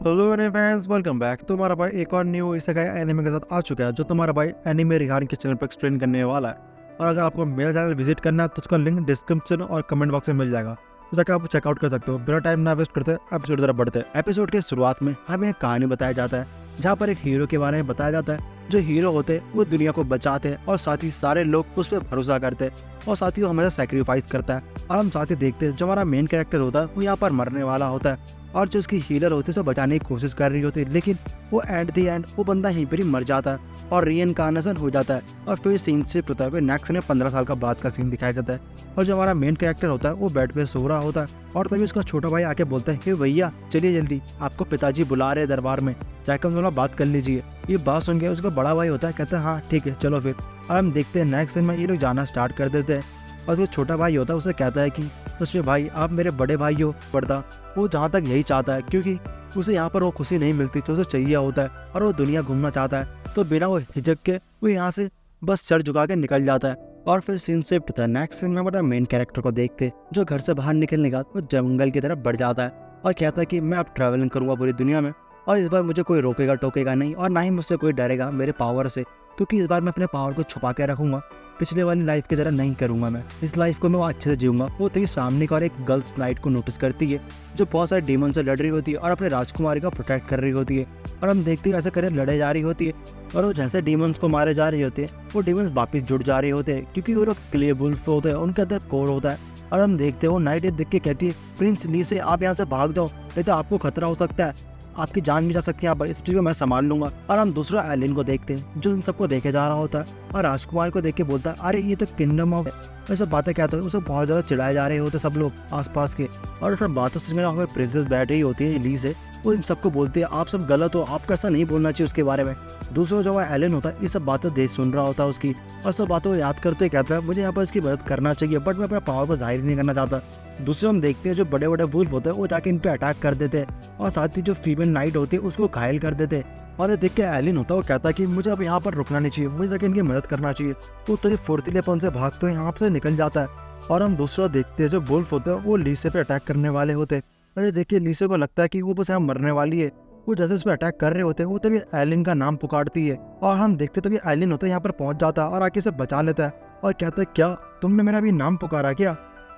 Hello मेरे friends, welcome back. तुम्हारा भाई एक और न्यू इसेकाई एनिमे के साथ आ चुका है, जो तुम्हारा भाई एनिमे रिहान के चैनल पर एक्सप्लेन करने वाला है। और अगर आपको मेरा चैनल विजिट करना है तो उसका लिंक डिस्क्रिप्शन और कमेंट बॉक्स में मिल जाएगा, तो जाकर आप चेकआउट कर सकते हो। बिना टाइम ना वेस्ट करते एपिसोड की तरफ बढ़ते हैं। एपिसोड के शुरुआत में हमें एक कहानी बताया जाता है, जहाँ पर एक हीरो के बारे में बताया जाता है। जो हीरो होते हैं वो दुनिया को बचाते हैं और साथ ही सारे लोग उस पर भरोसा करते हैं और साथ ही वो हमेशा सेक्रीफाइस करता है। और हम साथ ही देखते हैं जो हमारा मेन कैरेक्टर होता है वो यहाँ पर मरने वाला होता है, और जो उसकी हीलर होती है उसे बचाने की कोशिश कर रही होती है, लेकिन वो एट दी एंड वो बंदा यहीं पर ही मर जाता है और रीइंकार्नेशन हो जाता है। और फिर सीन शिफ्ट होता है, नेक्स्ट में 15 साल का बाद का सीन दिखाया जाता है। और जो हमारा मेन कैरेक्टर होता है वो बेड पे सो रहा होता है, और तभी उसका छोटा भाई आके बोलता है, हे भैया चलिए जल्दी, आपको पिताजी बुला रहे दरबार में, जाकर उन दोनों बात कर लीजिए। ये बात सुन के उसका बड़ा भाई होता है, कहता है हाँ ठीक है चलो फिर। और हम देखते हैं नेक्स्ट दिन में ये लोग जाना स्टार्ट कर देते हैं। और जो छोटा भाई होता है उसे कहता है कि सच में भाई आप मेरे बड़े भाई हो। पड़ता वो जहाँ तक यही चाहता है, क्योंकि उसे यहाँ पर वो खुशी नहीं मिलती जो उसे चाहिए होता है, और वो दुनिया घूमना चाहता है। तो बिना वो हिचक के वो यहाँ से बस सर झुका के निकल जाता है। और फिर सीन शिफ्ट होता है नेक्स्ट सीन में बड़ा मेन कैरेक्टर को देखते, जो घर से बाहर निकलने के बाद वो जंगल की तरफ बढ़ जाता है और कहता है कि मैं अब ट्रैवलिंग करूँगा पूरी दुनिया में, और इस बार मुझे कोई रोकेगा टोकेगा नहीं, और ना ही मुझसे कोई डरेगा मेरे पावर से, क्योंकि इस बार मैं अपने पावर को छुपा के रखूंगा। पिछले वाली लाइफ की तरह नहीं करूंगा, मैं इस लाइफ को मैं अच्छे से जीऊंगा। वो तेरी सामने का और एक गर्ल्स नाइट को नोटिस करती है, जो बहुत सारे डीमन से लड़ रही होती है और अपने राजकुमारी का प्रोटेक्ट कर रही होती है। और हम देखते हैं ऐसे करे लड़े जा रही होती है, और वो जैसे डीमंस को मारे जा रही होती है वो डीमंस वापस जुड़ जा रहे होते हैं, क्योंकि वो लोग क्ले वुल्फ होते हैं, उनके अंदर कोर होता है। और हम देखते हैं वो नाइट देख के कहती है, प्रिंस ली से आप यहाँ से भाग जाओ, नहीं तो आपको खतरा हो सकता है, आपकी जान भी जा सकती है यहाँ पर, इस चीज़ को मैं संभाल लूंगा। और हम दूसरा एलिन को देखते हैं, जो इन सबको देखे जा रहा होता है और राजकुमार को देख के बोलता है, अरे ये तो किंगडम ऑफ, ऐसा बातें कहते हैं। उसे बहुत ज़्यादा चिढ़ाए जा रहे होते सब लोग आसपास के, और सब बातें सुनने में प्रिंसेस बैठ रही होती है ली से, वो इन सबको बोलते हैं आप सब गलत हो, आपको ऐसा नहीं बोलना चाहिए उसके बारे में। दूसरा जो एलिन होता है ये सब बातें देख सुन रहा होता है उसकी, और सब बातों को याद करते कहता है मुझे यहाँ पर इसकी मदद करना चाहिए, बट मैं अपने पावर को जाहिर नहीं करना चाहता। दूसरे हम देखते हैं जो बड़े बड़े वुल्फ होते हैं वो जाके इन पे अटैक कर देते हैं, और साथ ही जो फीमेल नाइट होती है उसको घायल कर देते हैं। और ये देख के एलिन होता है वो कहता है कि मुझे अब यहाँ पर रुकना नहीं चाहिए, मुझे जाके इनकी मदद करना चाहिए। वो तो फुर्तीलेपन से भागते हुए यहाँ से निकल जाता है। और हम दूसरा देखते हैं जो वुल्फ होते हैं वो लीसे पे अटैक करने वाले होते हैं। अरे देखिए लीसे को लगता है कि वो बस यहाँ मरने वाली है, वो जैसे उस पर अटैक कर रहे होते हैं वो तभी एलिन का नाम पुकारती है, और हम देखते तभी एलिन होता है यहाँ पर पहुंच जाता है और आके उसे बचा लेता है और कहता है क्या तुमने मेरा भी नाम पुकारा क्या।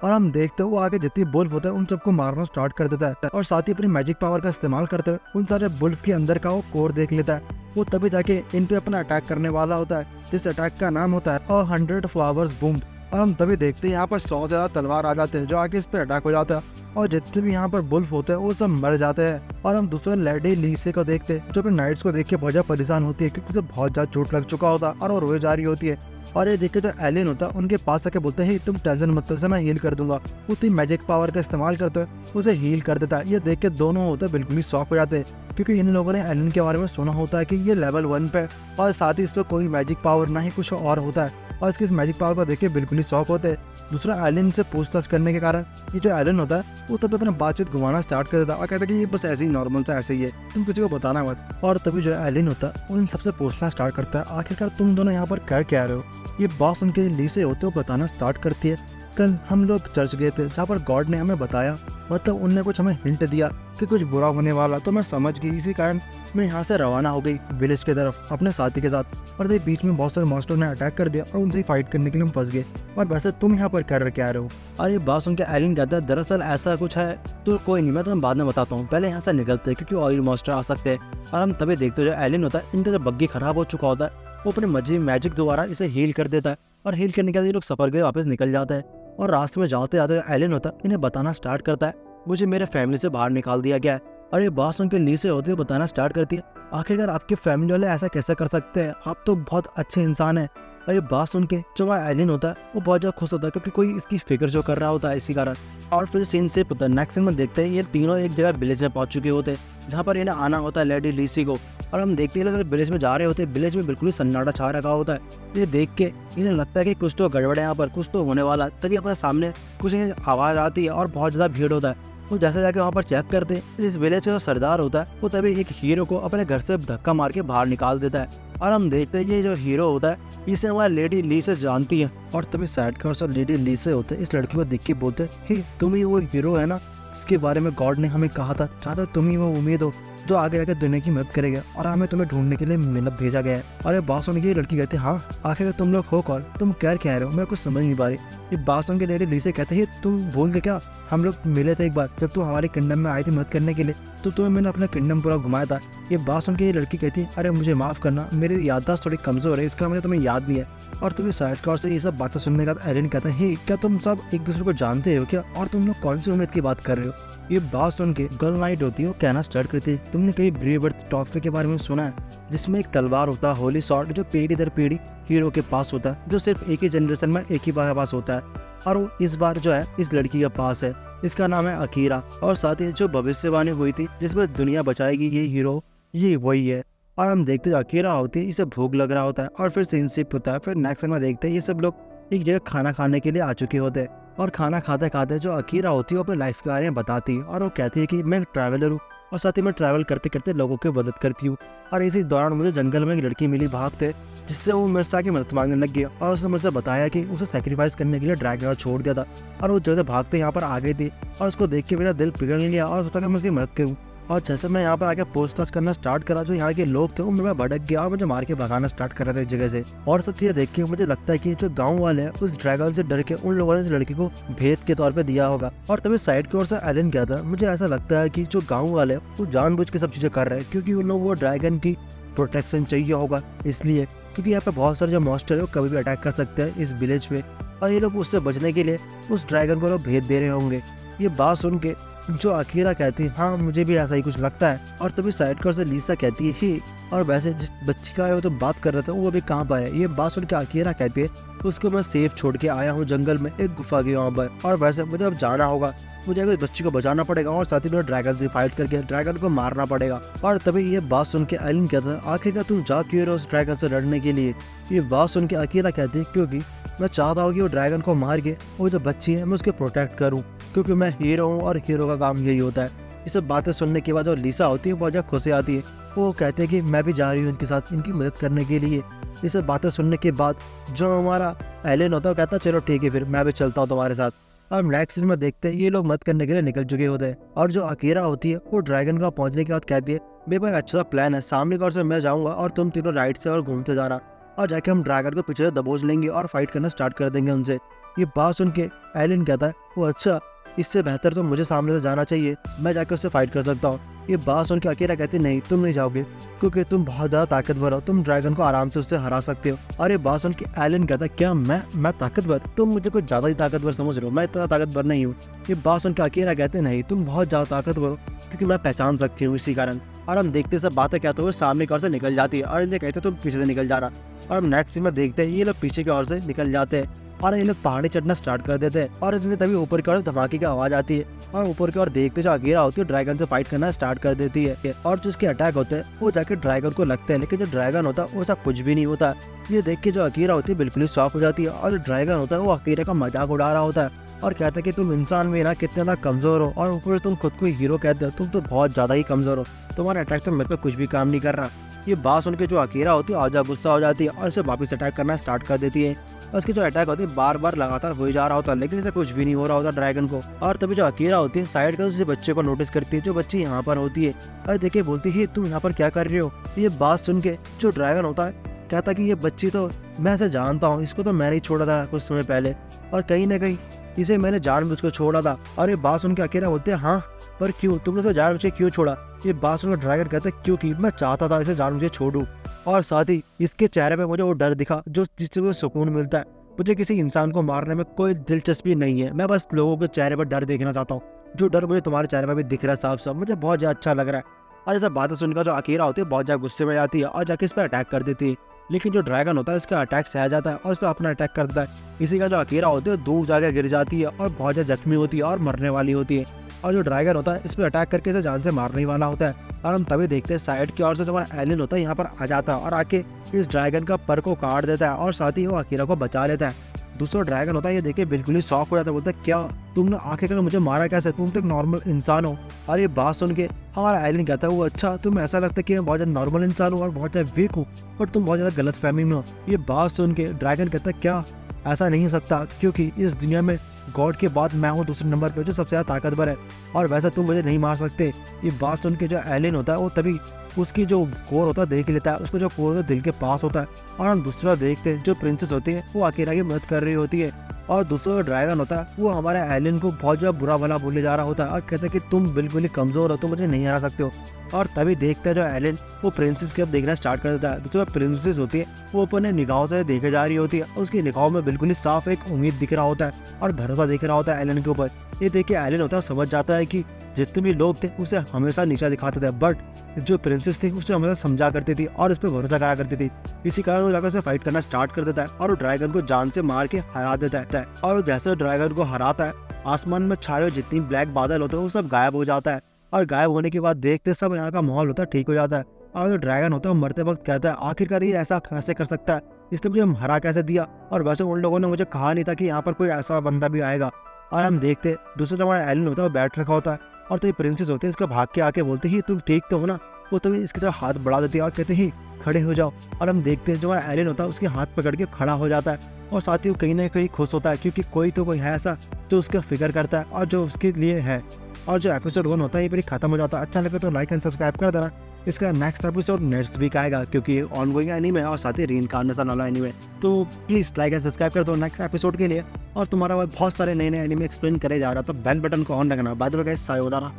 और हम देखते हैं वो आगे जितनी वुल्फ होता है उन सबको मारना स्टार्ट कर देता है, और साथ ही अपनी मैजिक पावर का इस्तेमाल करते हुए उन सारे वुल्फ के अंदर का वो कोर देख लेता है। वो तभी जाके इन पे अपना अटैक करने वाला होता है, जिस अटैक का नाम होता है 100 फ्लावर्स बूम। और हम तभी देखते हैं यहाँ पर 100 ज़्यादा तलवार आ जाते हैं जो आके इस पे अटैक हो जाता है, और जितने भी यहाँ पर वुल्फ होते हैं वो सब मर जाते हैं। और हम दूसरे लेडी लीसे को देखते हैं, जो अपने नाइट्स को देख के बहुत ज़्यादा परेशान होती है, क्योंकि उसे बहुत ज़्यादा चोट लग चुका होता है और वो रोए जा रही होती है। और ये देख के जो एलियन होता है उनके पास आके बोलते हैं तुम टेंशन मत लो, मैं हील कर दूंगा। उतनी मैजिक पावर का इस्तेमाल करते हुए उसे हील कर देता है। ये देख के दोनों होते हैं बिल्कुल ही शॉक हो जाते हैं, क्योंकि इन लोगों ने एलियन के बारे में सुना होता है कि ये लेवल 1 पे, और साथ ही इस पर कोई मैजिक पावर ना ही कुछ और होता है, और इसकी इस मैजिक पावर को देख के बिल्कुल ही शॉक होते हैं। दूसरा एलियन से पूछताछ करने के कारण ये जो एलियन होता है वो तब अपना बातचीत घुमाना स्टार्ट कर देता है और कहता है कि ये बस ऐसे ही नॉर्मल था, ऐसे ही है, तुम किसी को बताना मत। और तभी जो एलियन होता है वो इन सबसे पूछना स्टार्ट करता है, आखिरकार तुम दोनों यहाँ पर कर क्या रहे हो। ये बात उनके लीसे होते हो बताना स्टार्ट करती है, कल हम लोग चर्च गए थे जहाँ पर गॉड ने हमें बताया, मतलब उनने कुछ हमें हिंट दिया कि कुछ बुरा होने वाला, तो मैं समझ गई, इसी कारण मैं यहाँ से रवाना हो गई विलेज की तरफ अपने साथी के साथ। और बीच में बहुत सारे मॉन्स्टर ने अटैक कर दिया और उनसे फाइट करने के लिए हम फंस गए, और वैसे तुम यहाँ पर कर क्या रहे हो। और ये बात सुन के एलियन कहता है दरअसल ऐसा कुछ है, तो कोई नहीं मैं तुम्हें बाद में बताता हूँ, पहले यहाँ से निकलते हैं क्योंकि और मॉन्स्टर आ सकते हैं। और हम तभी देखते जो एलियन होता है इनका जो बग्गी खराब हो चुका होता है वो अपने मैजिक द्वारा इसे हील कर देता है, और हील करने के बाद ये लोग सफर के वापस निकल जाता है। और रास्ते में जाते जाते एलियन होता है इन्हें बताना स्टार्ट करता है मुझे मेरे फैमिली से बाहर निकाल दिया गया है। और ये बात सुन के ली से होते हुए बताना स्टार्ट करती है आखिरकार आपके फैमिली वाले ऐसा कैसे कर सकते हैं, आप तो बहुत अच्छे इंसान हैं। और ये बात सुन के जो वहाँ एलियन होता है वो बहुत ज़्यादा खुश होता है, क्योंकि कोई इसकी फिक्र जो कर रहा होता है इसी कारण। और फिर सीन से पता नेक्स्ट सीन में देखते हैं ये तीनों एक जगह विलेज में पहुंच चुके होते हैं, जहाँ पर इन्हें आना होता है लेडी लीसी को। और हम देखते हैं विलेज में जा रहे होते हैं, विलेज में बिल्कुल ही सन्नाटा छा रखा होता है। ये देख के इन्हें लगता है कि कुछ तो गड़बड़ है यहाँ पर, कुछ तो होने वाला। तभी अपने सामने कुछ आवाज़ आती है और बहुत ज़्यादा भीड़ होता है। वो जैसे जाके वहाँ पर चेक करते हैं, इस विलेज का जो सरदार होता है वो तभी एक हीरो को अपने घर से धक्का मार के बाहर निकाल देता है। और हम देखते हैं ये जो हीरो होता है इसे हमारी लेडी ली से जानती है, और तभी साइड का और लेडी ली से होते हैं इस लड़की को देख के बोलते हैं तुम ही वो हीरो है ना जिसके बारे में गॉड ने हमें कहा था, चाहता तुम ही वो उम्मीद हो जो आगे जाकर दुनिया की मदद करेगा और हमें तुम्हें ढूंढने के लिए मेहनत भेजा गया है। और ये बात सुन के लड़की कहती है, हाँ आखिर तुम लोग हो कौन, तुम क्या कह रहे हो, मैं कुछ समझ नहीं पा रही। ये बात सुन के लेडी लीसे कहते हैं, तुम भूल गए क्या, हम लोग मिले थे एक बार जब तुम हमारे किंगडम में आई थी मदद करने के लिए, तो तुम्हें मैंने अपना किंगडम पूरा घुमाया था। ये बात सुन के ये लड़की कहती है, अरे मुझे माफ करना, मेरी याददाश्त थोड़ी कमजोर है, इसका मुझे तुम्हें याद नहीं है। और तुम्हें साइड का से ये सब बातें सुनने के बाद एलिन कहता है, क्या तुम सब एक दूसरे को जानते हो क्या, और तुम लोग कौन सी उम्मीद की बात कर रहे हो। ये बात सुन के गर्ल नाइट होती है वो कहना स्टार्ट करती है, तुमने कभी ब्रेव बर्थ टॉफी के बारे में सुना है, जिसमें एक तलवार होता है होली सॉर्ड, जो पीढ़ी दर पीढ़ी हीरो के पास होता है, जो सिर्फ एक ही जनरेशन में एक ही बार पास होता है, और वो इस बार जो है इस लड़की के पास है। इसका नाम है अकीरा, और साथ ही जो भविष्यवाणी हुई थी जिसमें दुनिया बचाएगी ये हीरो, ये वही है। और हम देखते हैं अकीरा होती है, इसे भूख लग रहा होता है और फिर सीनशिप होता है। फिर नेक्स्ट में देखते हैं ये सब लोग एक जगह खाना खाने के लिए आ चुके होते हैं, और खाना खाते खाते जो अकीरा होती है वो अपने लाइफ के बारे में बताती है, और वो कहती है कि मैं ट्रैवलर हूँ और साथ ही मैं ट्रैवल करते करते लोगों की मदद करती हूँ। और इसी दौरान मुझे जंगल में एक लड़की मिली भागते, जिससे वो मेरे से आके मदद मांगने लग गया, और उसने मुझसे बताया कि उसे सेक्रीफाइस करने के लिए ड्रैगन छोड़ दिया था, और वो जैसे भागते यहाँ पर आ गई थी, और उसको देख के मेरा दिल पिघल गया और सोचा कि मैं उसकी मदद करूँ। और जैसे मैं यहाँ पर आके पूछताछ करना स्टार्ट करा, जो यहाँ के लोग थे वो मैं भड़क गया और मुझे मार के भगाना स्टार्ट कर रहे थे इस जगह से। और सब चीजें देख के मुझे लगता है कि जो गांव वाले हैं उस ड्रैगन से डर के उन लोगों ने इस लड़की को भेद के तौर पे दिया होगा। और तभी साइड की ओर से एलिन गया था, मुझे ऐसा लगता है कि जो गाँव वाले हैं वो जानबूझ के सब चीजें कर रहे हैं, क्योंकि उन लोग वो ड्रैगन की प्रोटेक्शन चाहिए होगा, इसलिए क्योंकि यहाँ पे बहुत सारे जो मॉन्स्टर है वो कभी भी अटैक कर सकते हैं इस विलेज पे, और ये लोग उससे बचने के लिए उस ड्रैगन को लोग भेद दे रहे होंगे। ये बात सुन के जो अकीरा कहती है, हाँ मुझे भी ऐसा ही कुछ लगता है। और तभी साइड कर से लीसा कहती है, ही और वैसे जिस बच्ची का वो तो बात कर रहे थे वो अभी कहाँ पर है। ये बात सुन के अकीरा कहती है, उसको मैं सेफ छोड़ के आया हूँ जंगल में एक गुफा के वहाँ पर, और वैसे मुझे अब जाना होगा, मुझे उस बच्ची को बचाना पड़ेगा और साथ ही मुझे ड्रैगन से फाइट करके ड्रैगन को मारना पड़ेगा। और तभी ये बात सुन के एलिन कहता है, आखिरकार तुम जा क्यों रहे हो उस ड्रैगन से लड़ने के लिए। ये बात सुन के अकीरा कहती है, क्योंकि मैं चाहता हूँ कि वो ड्रैगन को मार के वो जो बच्ची है मैं उसके प्रोटेक्ट करूँ, क्योंकि मैं हीरो हूँ और हीरो का काम यही होता है। ये सब बातें सुनने के बाद जो लीसा होती है बहुत ज़्यादा खुशी आती है, वो कहते हैं कि मैं भी जा रही हूँ इनके साथ इनकी मदद करने के लिए। ये सब बातें सुनने के बाद जो हमारा एलिन होता है वो कहता है, चलो ठीक है फिर मैं भी चलता हूँ तुम्हारे साथ। और नेक्स्ट सीन में देखते हैं ये लोग मदद करने के लिए निकल चुके होते हैं, और जो अकीरा होती है वो ड्रैगन का पहुंचने के बाद कहती है, मेरे पास अच्छा सा प्लान है, सामने की ओर से मैं जाऊंगा और तुम तीनों राइट से और घूमते जाना, और जाके हम ड्रैगन को पीछे से दबोच लेंगे और फाइट करना स्टार्ट कर देंगे उनसे। ये बात सुन के एलिन कहता है, वो अच्छा, इससे बेहतर तो मुझे सामने से जाना चाहिए, मैं जाकर उससे फाइट कर सकता हूँ। ये बात सुन के अकीरा कहती नहीं, तुम नहीं जाओगे, क्योंकि तुम बहुत ज़्यादा ताकतवर हो, तुम ड्रैगन को आराम से उससे हरा सकते हो। और ये बात सुन के एलिन कहता है, क्या मैं ताकतवर, तुम मुझे कुछ ज़्यादा ही ताकतवर समझ रहे हो, मैं इतना ताकतवर नहीं हूँ। ये बात सुन के अकीरा कहते नहीं, तुम बहुत ज़्यादा ताकतवर हो, क्योंकि मैं पहचान सकती हूँ इसी कारण। और हम देखते सब बातें कहते हुए सामने की ओर से निकल जाती है, और इन्हें कहते तुम पीछे से निकल जाना। और हम नेक्स्ट सीन में देखते हैं ये लोग पीछे की ओर से निकल जाते हैं, और ये लोग पहाड़ी चढ़ना स्टार्ट कर देते हैं, और इन्हें तभी ऊपर की ओर धमाके की आवाज आती है, और ऊपर की ओर देखते जो अकीरा होती है ड्रैगन से फाइट करना स्टार्ट कर देती है, और जो उसके अटैक होते हैं वो जाके ड्रैगन को लगते हैं, लेकिन जो ड्रैगन होता है वो ऐसा कुछ भी नहीं होता। ये देख के जो अकीरा होती है बिल्कुल ही शॉक हो जाती है, और जो ड्रैगन होता है वो अकीरा का मजाक उड़ा रहा होता है, और कहता है कि तुम इंसान में ना कितना ज्यादा कमजोर हो, और ऊपर तुम खुद को हीरो कहते हो, तुम तो बहुत ज्यादा ही कमजोर हो, तुम्हारा अटैक तो मेरे पे कुछ भी काम नहीं कर रहा। ये बात सुन के जो अकीरा होती है आजा गुस्सा हो जाती है, और इसे वापस अटैक करना स्टार्ट कर देती है। और उसकी जो अटैक होती है बार बार लगातार हो जा रहा होता है, लेकिन इसे कुछ भी नहीं हो रहा होता ड्रैगन को। और तभी जो अकीरा होती है साइड कर उस बच्चे को नोटिस करती है, जो बच्ची यहाँ पर होती है, और देखे बोलती है, तुम यहाँ पर क्या कर रहे हो। ये बात सुन के जो ड्रैगन होता है कहता कि ये बच्ची तो मैं इसे जानता हूँ, इसको तो मैंने ही छोड़ा था कुछ समय पहले, और कहीं ना कहीं इसे मैंने जानबूझ कर छोड़ा था। और ये बात सुन के अकीरा बोलते हैं, हाँ पर क्यों, तुमने तो जानबूझ के क्यों छोड़ा। ये बात सुनकर ड्रैगन कहते हैं, क्योंकि मैं चाहता था इसे जानबूझ के छोड़ूं, और साथ ही इसके चेहरे पे मुझे वो डर दिखा जो जिससे मुझे सुकून मिलता है। मुझे किसी इंसान को मारने में कोई दिलचस्पी नहीं है, मैं बस लोगों के चेहरे पर डर देखना चाहता हूँ, जो डर मुझे तुम्हारे चेहरे पर भी दिख रहा है साफ साफ, मुझे बहुत ज्यादा अच्छा लग रहा है। और ये सब बातें सुनकर जो अकीरा होती है बहुत ज्यादा गुस्से में जाती है और जाके इस पर अटैक कर देती है, लेकिन जो ड्रैगन होता है इसका अटैक सह जाता है और इसको अपना अटैक कर देता है। इसी का जो अकीरा होती है दूर जाकर गिर जाती है और बहुत ज्यादा जख्मी होती है और मरने वाली होती है, और जो ड्रैगन होता है इस पर अटैक करके इसे जान से मारने वाला होता है। और हम तभी देखते हैं साइड की ओर से हमारा एलिन होता है यहाँ पर आ जाता है और आके इस ड्रैगन का पर को काट देता है, और साथ ही वो अकीरा को बचा लेता है। दूसरा ड्रैगन होता है ये देखे बिल्कुल ही शॉक हो जाता है, बोलता है, क्या तुमने आखिरकार मुझे मारा कैसे, तुम तो एक नॉर्मल इंसान हो। और ये बात सुन के हमारा एलिन कहता है, वो अच्छा, तुम ऐसा लगता है कि मैं बहुत ज्यादा नॉर्मल इंसान हूँ और बहुत ज्यादा वीक हूँ, पर तुम बहुत ज्यादा गलत फहमी में हो। ये बात सुन के ड्रैगन कहता है, क्या ऐसा नहीं हो सकता, क्योंकि इस दुनिया में गॉड के बाद मैं हूँ दूसरे नंबर पे जो सबसे ज़्यादा ताकतवर है, और वैसे तुम मुझे नहीं मार सकते। ये बात सुन के जो एलियन होता है वो तभी उसकी जो कोर होता है देख लेता है, उसको जो कोर होता है दिल के पास होता है। और हम दूसरा देखते हैं जो प्रिंसेस होती है वो अकेला की मदद कर रही होती है, और दूसरा जो ड्रैगन होता है वो हमारे एलियन को बहुत ज़्यादा बुरा भला बोले जा रहा होता है और कहता है कि तुम बिल्कुल ही कमज़ोर हो, तुम मुझे नहीं हरा सकते हो। और तभी देखता है जो एलियन वो प्रिंसेस की अब देखना स्टार्ट कर देता है। दूसरा प्रिंसेस होती है वो अपने निगाहों से देखे जा रही होती है, उसकी निगाहों में बिल्कुल ही साफ एक उम्मीद दिख रहा होता है और भरोसा दिख रहा होता है एलियन के ऊपर। ये देख के एलियन होता है समझ जाता है कि जितने भी लोग थे उसे हमेशा नीचा दिखाते थे, बट जो प्रिंसेस थी उसे हमेशा समझा करती थी और उस पर भरोसा करा करती थी। इसी कारण वो जाकर उसे फाइट करना स्टार्ट कर देता है और वो ड्रैगन को जान से मार के हरा देता है। और जैसे ड्रैगन को हराता है, आसमान में छाए हुए जितनी ब्लैक बादल होते हैं वो सब गायब हो जाता है, और गायब होने के बाद देखते सब यहाँ का माहौल होता है ठीक हो जाता है। और जो ड्रैगन होता है वो मरते वक्त कहता है आखिरकार ये ऐसा कैसे कर सकता है, इसने मुझे हरा कैसे दिया, और वैसे उन लोगों ने मुझे कहा नहीं था कि यहाँ पर कोई ऐसा बंदा भी आएगा। और हम देखते दूसरा जो हमारा एलियन होता है वो बैठ रखा होता है, और तो ये प्रिंसेस होते हैं इसको भाग के आके बोलते ही तुम ठीक तो हो ना। वो तभी इसकी तरफ हाथ बढ़ा देती है और कहते ही खड़े हो जाओ। और हम देखते हैं जो हमारा एलियन होता है उसके हाथ पकड़ के खड़ा हो जाता है, और साथ ही वो कहीं ना कहीं खुश होता है क्योंकि कोई तो कोई है ऐसा जो उसका फिक्र करता है और जो उसके लिए है। और जो एपिसोड 1 होता है ये पर खत्म हो जाता है। अच्छा लगे तो लाइक एंड सब्सक्राइब कर देना। इसका नेक्स्ट एपिसोड नेक्स्ट वीक आएगा क्योंकि ये ऑनगोइंग एनीमे है और साथ ही रीइंकार्नेशन वाला एनीमे। तो प्लीज़ लाइक एंड सब्सक्राइब कर दो नेक्स्ट एपिसोड के लिए। और तुम्हारा बहुत सारे नए नए एनीमे एक्सप्लेन करे जा रहा है, तो बेल बटन को ऑन रखना। By the way guys, sayonara.